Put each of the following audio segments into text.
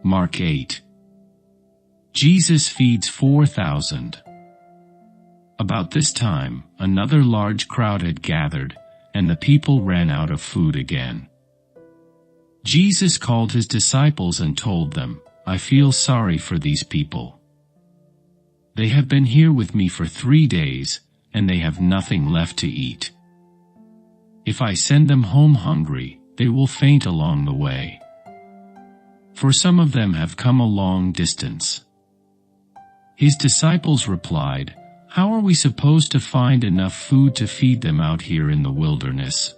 Mark 8. Jesus feeds 4,000. About this time, another large crowd had gathered, and the people ran out of food again. Jesus called his disciples and told them, "I feel sorry for these people. They have been here with me for 3 days, and they have nothing left to eat. If I send them home hungry, they will faint along the way. For some of them have come a long distance." His disciples replied, "How are we supposed to find enough food to feed them out here in the wilderness?"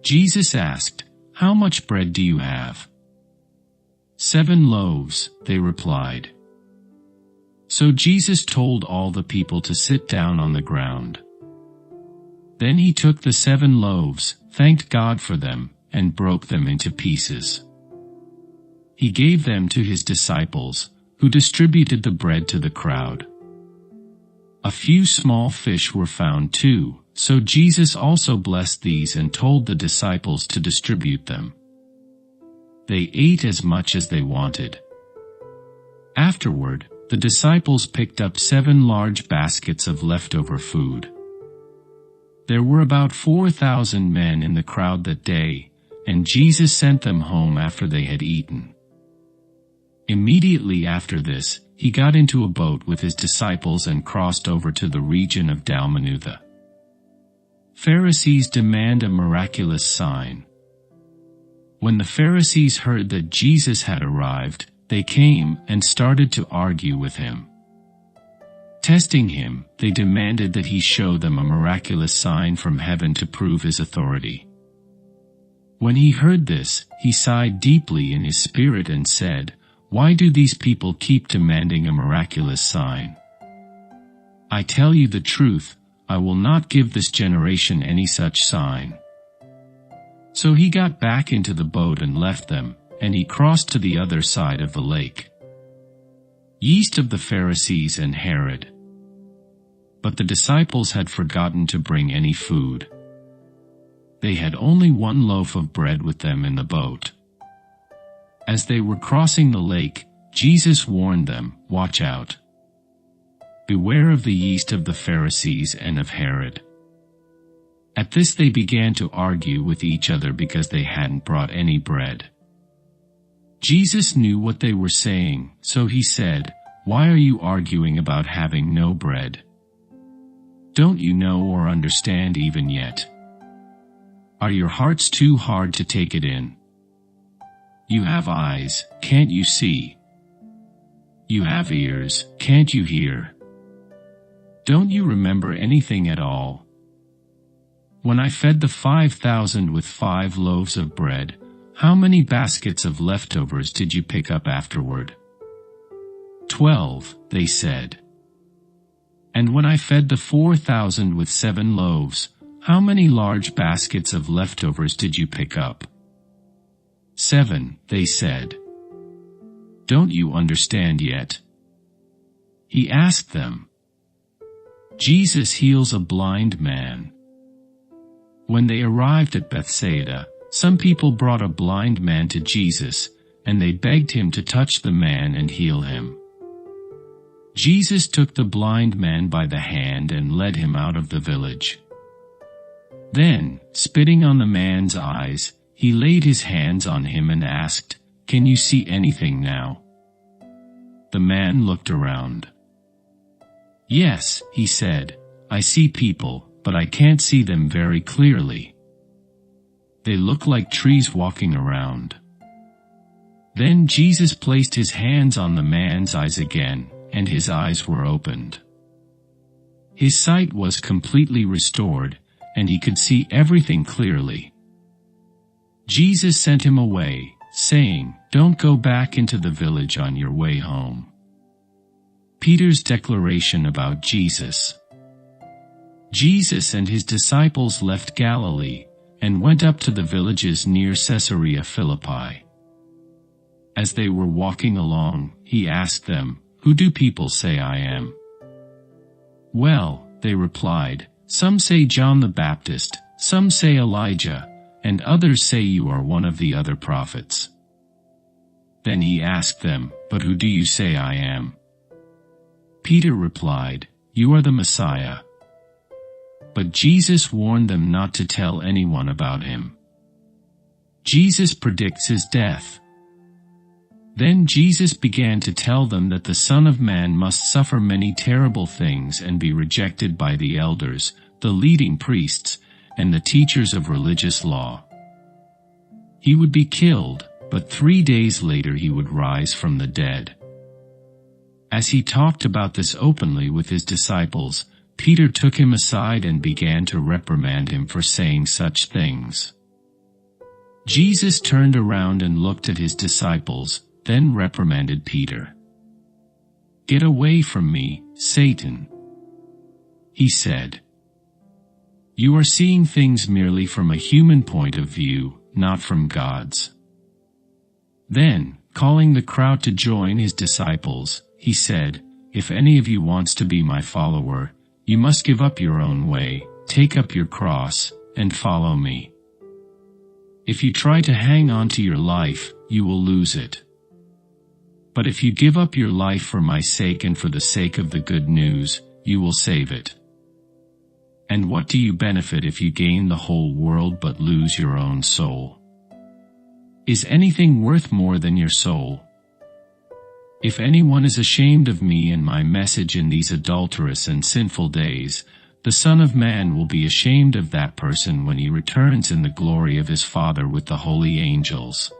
Jesus asked, "How much bread do you have?" 7 loaves, they replied. So Jesus told all the people to sit down on the ground. Then he took the 7 loaves, thanked God for them, and broke them into pieces. He gave them to his disciples, who distributed the bread to the crowd. A few small fish were found too, so Jesus also blessed these and told the disciples to distribute them. They ate as much as they wanted. Afterward, the disciples picked up 7 large baskets of leftover food. There were about 4,000 men in the crowd that day, and Jesus sent them home after they had eaten. Immediately after this, he got into a boat with his disciples and crossed over to the region of Dalmanutha. Pharisees demand a miraculous sign. When the Pharisees heard that Jesus had arrived, they came and started to argue with him. Testing him, they demanded that he show them a miraculous sign from heaven to prove his authority. When he heard this, he sighed deeply in his spirit and said, "Why do these people keep demanding a miraculous sign? I tell you the truth, I will not give this generation any such sign." So he got back into the boat and left them, and he crossed to the other side of the lake, east of the Pharisees and Herod. But the disciples had forgotten to bring any food. They had only 1 loaf of bread with them in the boat. As they were crossing the lake, Jesus warned them, "Watch out. Beware of the yeast of the Pharisees and of Herod." At this they began to argue with each other because they hadn't brought any bread. Jesus knew what they were saying, so he said, "Why are you arguing about having no bread? Don't you know or understand even yet? Are your hearts too hard to take it in? You have eyes, can't you see? You have ears, can't you hear? Don't you remember anything at all? When I fed the 5,000 with 5 loaves of bread, how many baskets of leftovers did you pick up afterward?" 12, they said. "And when I fed the 4,000 with 7 loaves, how many large baskets of leftovers did you pick up?" 7, they said. "Don't you understand yet?" He asked them. Jesus heals a blind man. When they arrived at Bethsaida, some people brought a blind man to Jesus, and they begged him to touch the man and heal him. Jesus took the blind man by the hand and led him out of the village. Then, spitting on the man's eyes, he laid his hands on him and asked, "Can you see anything now?" The man looked around. "Yes," he said, "I see people, but I can't see them very clearly. They look like trees walking around." Then Jesus placed his hands on the man's eyes again, and his eyes were opened. His sight was completely restored, and he could see everything clearly. Jesus sent him away, saying, "Don't go back into the village on your way home." Peter's declaration about Jesus. Jesus and his disciples left Galilee, and went up to the villages near Caesarea Philippi. As they were walking along, he asked them, "Who do people say I am?" "Well," they replied, "some say John the Baptist, some say Elijah, and others say you are one of the other prophets." Then he asked them, "But who do you say I am?" Peter replied, "You are the Messiah." But Jesus warned them not to tell anyone about him. Jesus predicts his death. Then Jesus began to tell them that the Son of Man must suffer many terrible things and be rejected by the elders, the leading priests, and the teachers of religious law. He would be killed, but 3 days later he would rise from the dead. As he talked about this openly with his disciples, Peter took him aside and began to reprimand him for saying such things. Jesus turned around and looked at his disciples, then reprimanded Peter. "Get away from me, Satan," he said. "You are seeing things merely from a human point of view, not from God's." Then, calling the crowd to join his disciples, he said, "If any of you wants to be my follower, you must give up your own way, take up your cross, and follow me. If you try to hang on to your life, you will lose it. But if you give up your life for my sake and for the sake of the good news, you will save it. And what do you benefit if you gain the whole world but lose your own soul? Is anything worth more than your soul? If anyone is ashamed of me and my message in these adulterous and sinful days, the Son of Man will be ashamed of that person when he returns in the glory of his Father with the holy angels."